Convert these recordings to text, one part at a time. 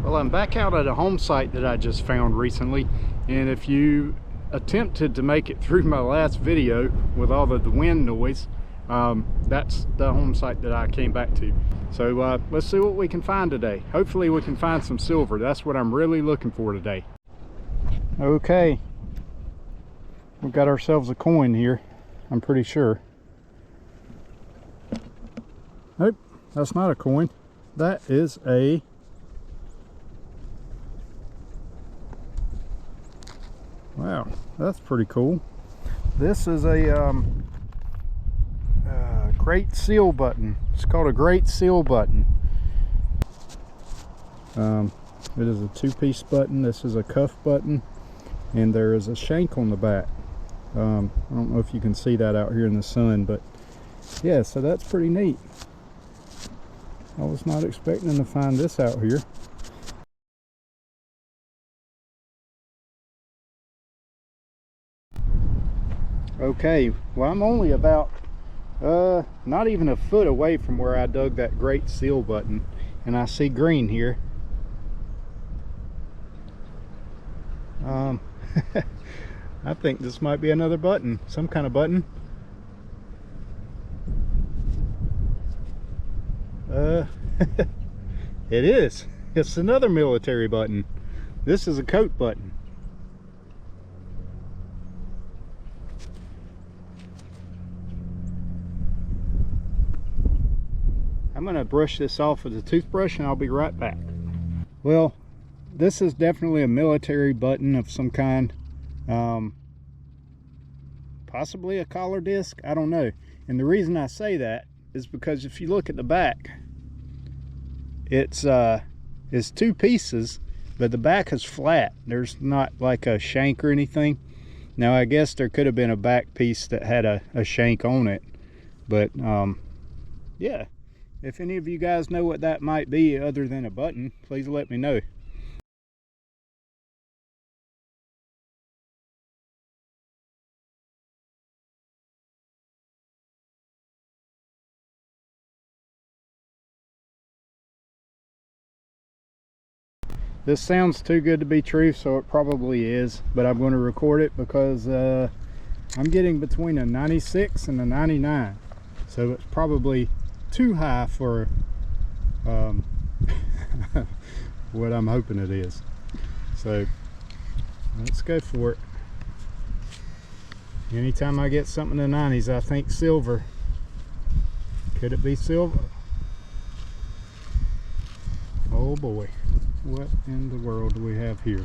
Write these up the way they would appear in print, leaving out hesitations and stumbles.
Well, I'm back out at a home site that I just found recently, and if you attempted to make it through my last video with all of the wind noise, that's the home site that I came back to. So let's see what we can find today. Hopefully we can find some silver. That's what I'm really looking for today. Okay, we've got ourselves a coin here, I'm pretty sure. Nope, that's not a coin. That is a wow, that's pretty cool. This is a great seal button. It's called a great seal button. It is a two-piece button. This is a cuff button, and there is a shank on the back. I don't know if you can see that out here in the sun, but yeah, so that's pretty neat. I was not expecting to find this out here. Okay, well, I'm only about not even a foot away from where I dug that great seal button, and I see green here. I think this might be another button, some kind of button. It is. It's another military button. This is a coat button. I'm going to brush this off with a toothbrush and I'll be right back. Well, this is definitely a military button of some kind. Possibly a collar disc, I don't know. And the reason I say that is because if you look at the back, it's two pieces, but the back is flat. There's not like a shank or anything. Now I guess there could have been a back piece that had a shank on it, but yeah, if any of you guys know what that might be other than a button, please let me know. This sounds too good to be true, so it probably is, but I'm going to record it because I'm getting between a 96 and a 99, so it's probably too high for what I'm hoping it is. So let's go for it. Anytime I get something in the 90s, I think silver. Could it be silver? Oh boy. What in the world do we have here?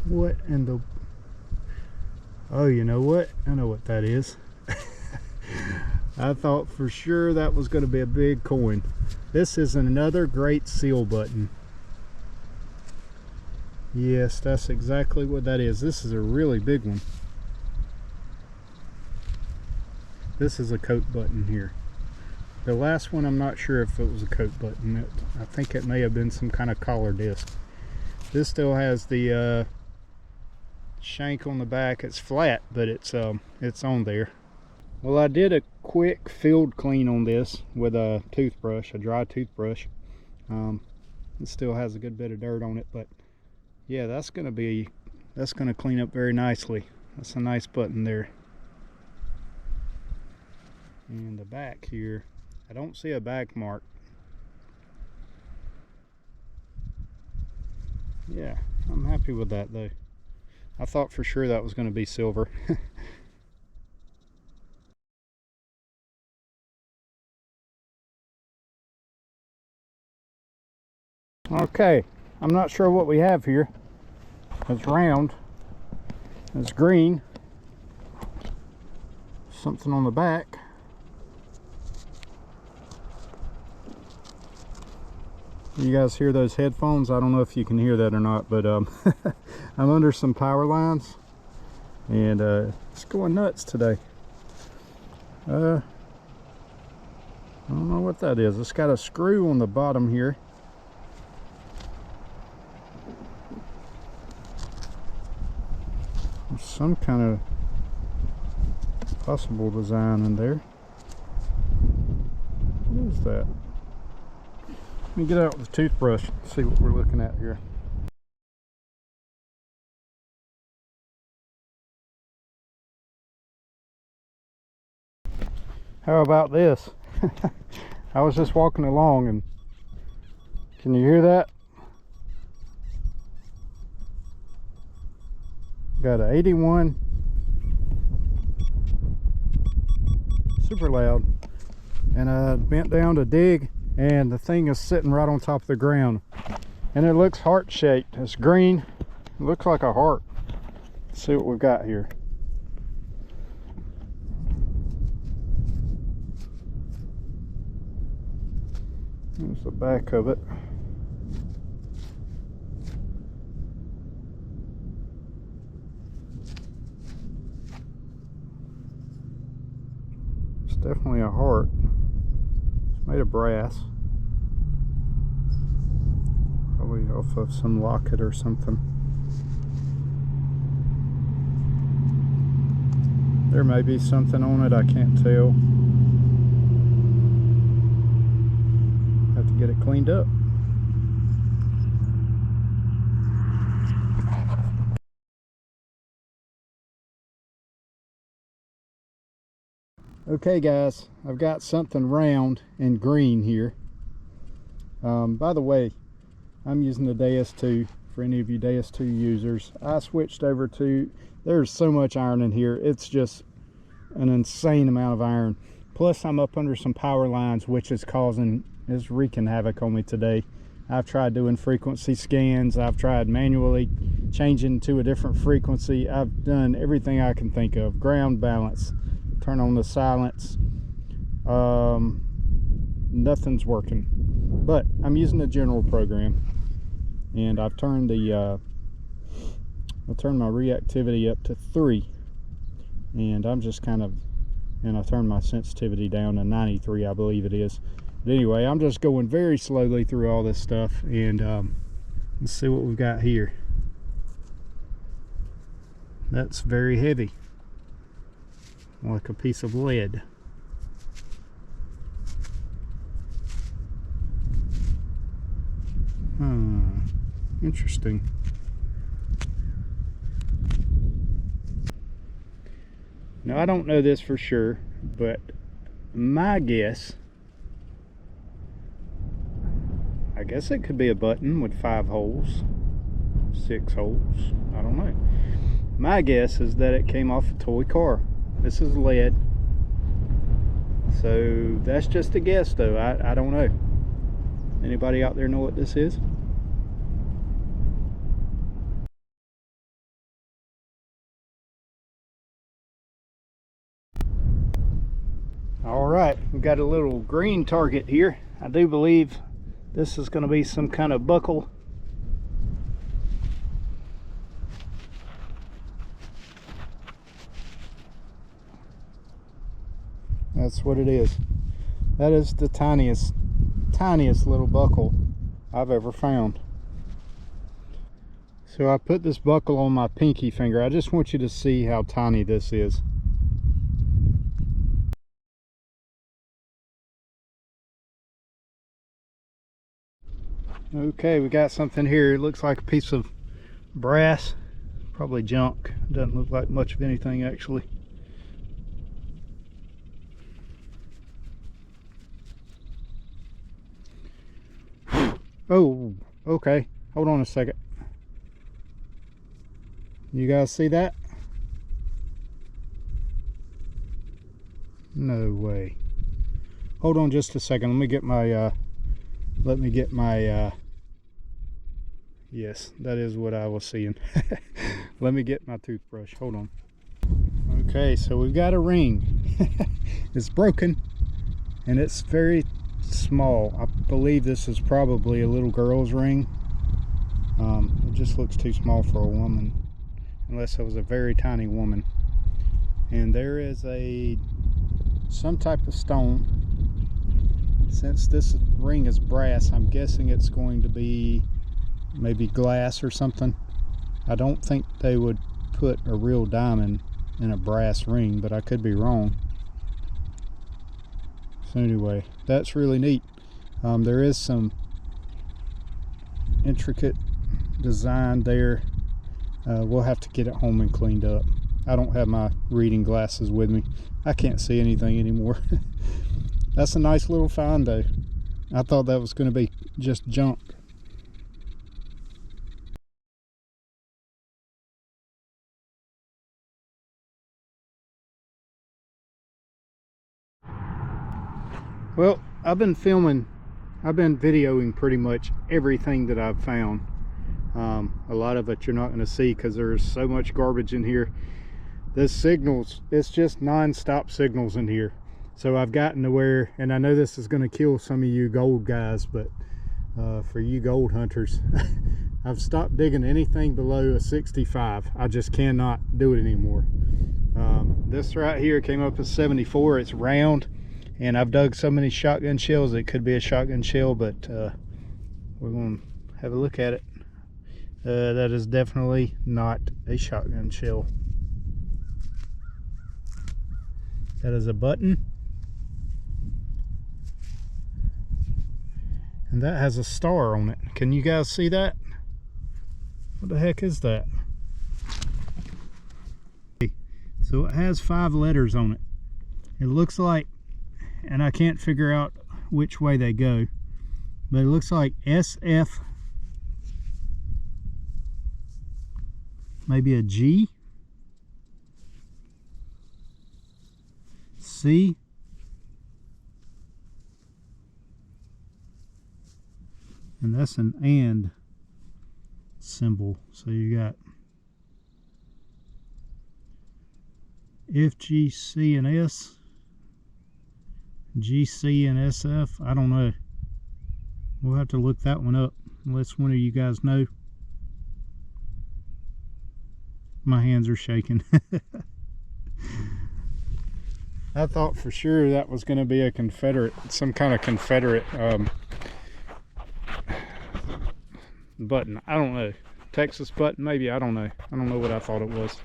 What in the... Oh, you know what? I know what that is. I thought for sure that was going to be a big coin. This is another great seal button. Yes, that's exactly what that is. This is a really big one. This is a coat button here. The last one, I'm not sure if it was a coat button. I think it may have been some kind of collar disc. This still has the shank on the back. It's flat, but it's on there. Well, I did a quick field clean on this with a toothbrush, a dry toothbrush. It still has a good bit of dirt on it, but yeah, that's gonna clean up very nicely. That's a nice button there. And the back here, I don't see a back mark. Yeah, I'm happy with that though. I thought for sure that was going to be silver. Okay, I'm not sure what we have here. It's round, it's green, something on the back. You guys hear those headphones? I don't know if you can hear that or not, but I'm under some power lines, and it's going nuts today. I don't know what that is. It's got a screw on the bottom here. There's some kind of possible design in there. Let me get out the toothbrush and see what we're looking at here. How about this? I was just walking along and can you hear that? Got a 81, super loud, and I bent down to dig and the thing is sitting right on top of the ground and it looks heart shaped. It's green, it looks like a heart. Let's see what we've got here. There's the back of it. It's definitely a heart. It's made of brass. Probably off of some locket or something. There may be something on it, I can't tell. Have to get it cleaned up. Okay guys, I've got something round and green here. By the way, I'm using the Deus 2 for any of you Deus 2 users. I switched over to, there's so much iron in here, it's just an insane amount of iron. Plus I'm up under some power lines which is wreaking havoc on me today. I've tried doing frequency scans, I've tried manually changing to a different frequency, I've done everything I can think of. Ground balance, turn on the silence, nothing's working. But I'm using the general program and I've turned my reactivity up to 3 and I'm just kind of, and I turned my sensitivity down to 93, I believe it is. But anyway, I'm just going very slowly through all this stuff and let's see what we've got here. That's very heavy, like a piece of lead. Interesting. Now I don't know this for sure, but my guess, I guess it could be a button with 5 holes, 6 holes, I don't know. My guess is that it came off a toy car. This is lead, so that's just a guess though. I don't know. Anybody out there know what this is? Alright, we've got a little green target here. I do believe this is going to be some kind of buckle. That's what it is. That is the tiniest little buckle I've ever found. So I put this buckle on my pinky finger. I just want you to see how tiny this is. Okay, we got something here. It looks like a piece of brass, probably junk. Doesn't look like much of anything actually. Oh, okay, hold on a second. You guys see that? No way. Hold on just a second. Let me get my yes, that is what I was seeing. Let me get my toothbrush. Hold on. Okay, so we've got a ring. It's broken and it's very small. I believe this is probably a little girl's ring. It just looks too small for a woman, unless it was a very tiny woman. And there is some type of stone. Since this ring is brass, I'm guessing it's going to be maybe glass or something. I don't think they would put a real diamond in a brass ring, but I could be wrong. So anyway, that's really neat. There is some intricate design there. We'll have to get it home and cleaned up. I don't have my reading glasses with me. I can't see anything anymore. That's a nice little find though. I thought that was going to be just junk. Well, I've been videoing pretty much everything that I've found. A lot of it you're not going to see because there's so much garbage in here. This signals, it's just non-stop signals in here. So I've gotten to where, and I know this is going to kill some of you gold guys, but for you gold hunters, I've stopped digging anything below a 65. I just cannot do it anymore. This right here came up as 74. It's round, and I've dug so many shotgun shells it could be a shotgun shell, but we're going to have a look at it. That is definitely not a shotgun shell. That is a button, and that has a star on it. Can you guys see that? What the heck is that? So it has 5 letters on it. It looks like, and I can't figure out which way they go, but it looks like SF, maybe a G, C, and that's an and symbol. So you got F, G, C, and S, G, C, and SF. I don't know. We'll have to look that one up unless one of you guys know. My hands are shaking. I thought for sure that was going to be a Confederate, some kind of Confederate button. I don't know. Texas button, maybe. I don't know. I don't know what I thought it was.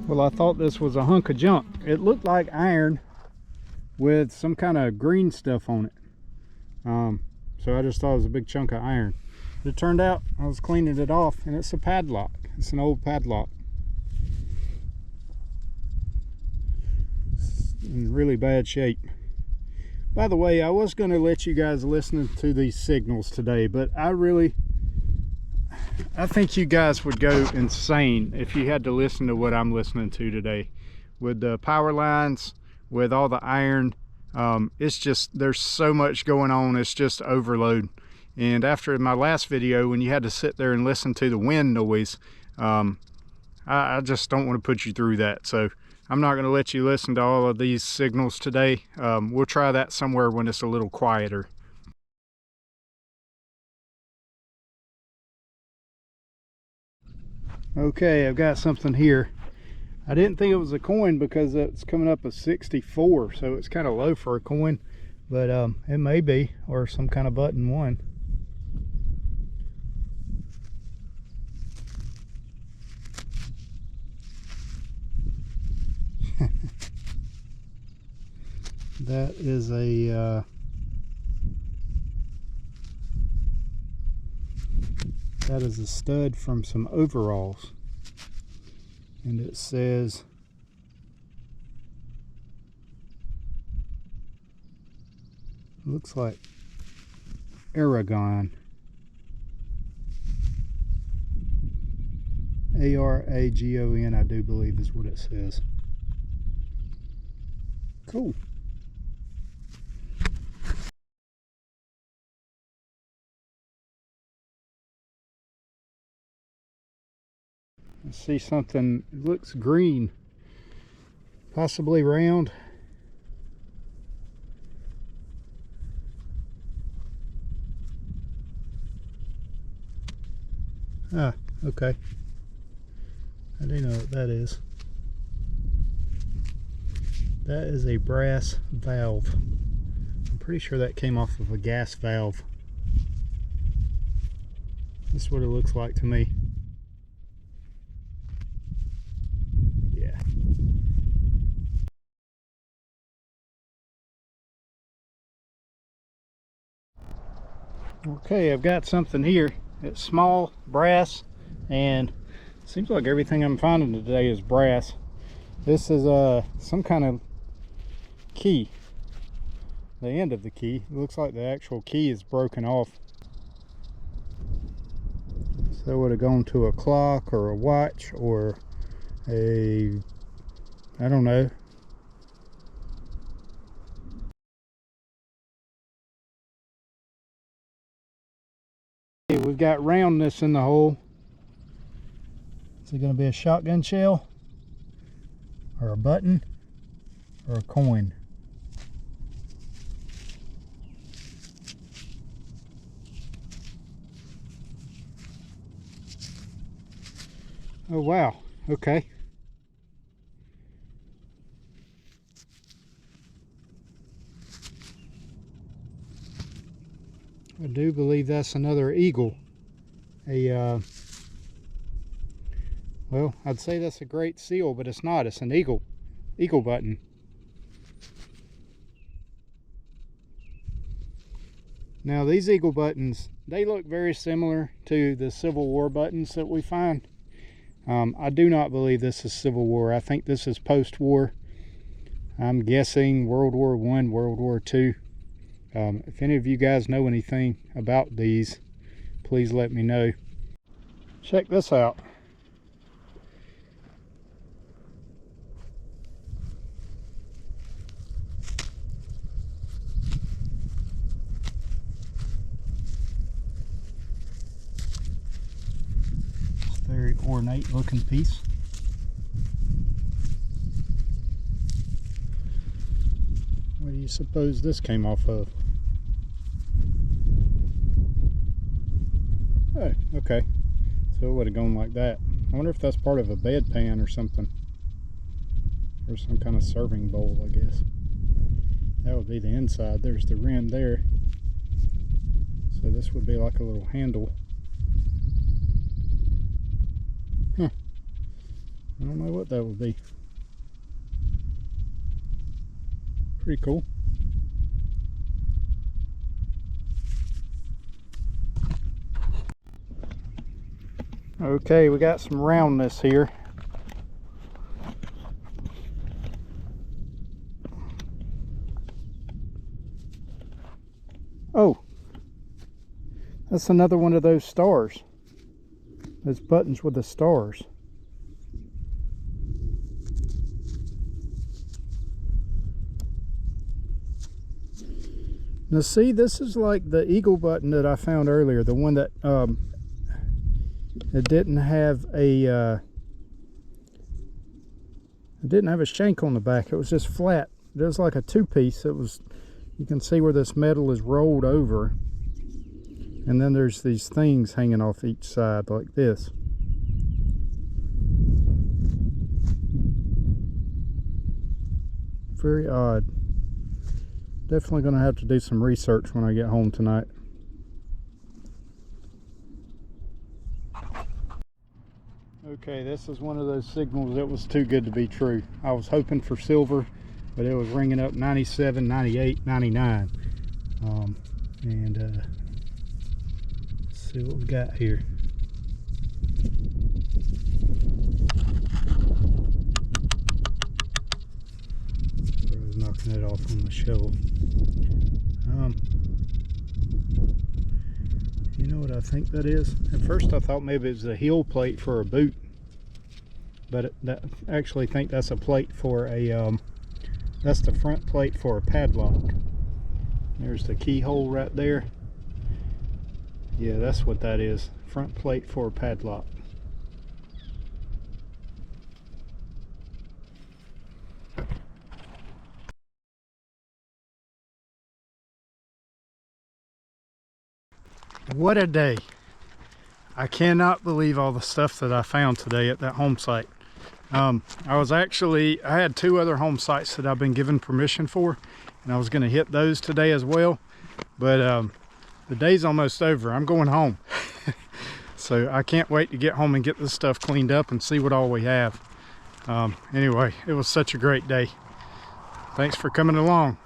Well, I thought this was a hunk of junk. It looked like iron with some kind of green stuff on it. So I just thought it was a big chunk of iron. But it turned out I was cleaning it off and it's a padlock. It's an old padlock. It's in really bad shape. By the way, I was going to let you guys listen to these signals today, but I think you guys would go insane if you had to listen to what I'm listening to today. With the power lines, with all the iron, it's just, there's so much going on, it's just overload. And after my last video, when you had to sit there and listen to the wind noise, I just don't want to put you through that. So I'm not going to let you listen to all of these signals today. We'll try that somewhere when it's a little quieter. Okay, I've got something here. I didn't think it was a coin because it's coming up as 64, so it's kind of low for a coin, but it may be, or some kind of button one. That is a that is a stud from some overalls, and it says looks like Aragon, A-R-A-G-O-N, I do believe is what it says. Cool. I see something, it looks green, possibly round. Ah, okay. I do know what that is. That is a brass valve. I'm pretty sure that came off of a gas valve. This is what it looks like to me. Yeah. Okay, I've got something here. It's small, brass, and seems like everything I'm finding today is brass. This is some kind of key. The end of the key. It looks like the actual key is broken off. So it would have gone to a clock or a watch or a, I don't know. We've got roundness in the hole. Is it going to be a shotgun shell or a button or a coin? Oh wow, okay. I do believe that's another eagle. Well, I'd say that's a great seal, but it's not. It's an eagle button. Now these eagle buttons, they look very similar to the Civil War buttons that we find. I do not believe this is Civil War. I think this is post-war. I'm guessing World War I, World War II. If any of you guys know anything about these, please let me know. Check this out. It's a very ornate looking piece. What do you suppose this came off of? Oh, okay. So it would have gone like that. I wonder if that's part of a bedpan or something. Or some kind of serving bowl, I guess. That would be the inside. There's the rim there. So this would be like a little handle. Huh. I don't know what that would be. Pretty cool. Okay, we got some roundness here. Oh, that's another one of those stars. Those buttons with the stars. Now see, this is like the eagle button that I found earlier, the one that it didn't have a shank on the back. It was just flat. It was like a two-piece. It was, you can see where this metal is rolled over, and then there's these things hanging off each side like this. Very odd. Definitely going to have to do some research when I get home tonight. Okay, this is one of those signals that was too good to be true. I was hoping for silver, but it was ringing up 97, 98, 99. Let's see what we got here. I was knocking it off on the shovel. You know what I think that is? At first I thought maybe it was a heel plate for a boot, but I actually think that's a plate for a, that's the front plate for a padlock. There's the keyhole right there. Yeah, that's what that is. Front plate for a padlock. What a day. I cannot believe all the stuff that I found today at that home site. I had 2 other home sites that I've been given permission for, and I was going to hit those today as well, but the day's almost over. I'm going home. So I can't wait to get home and get this stuff cleaned up and see what all we have. Anyway, it was such a great day. Thanks for coming along.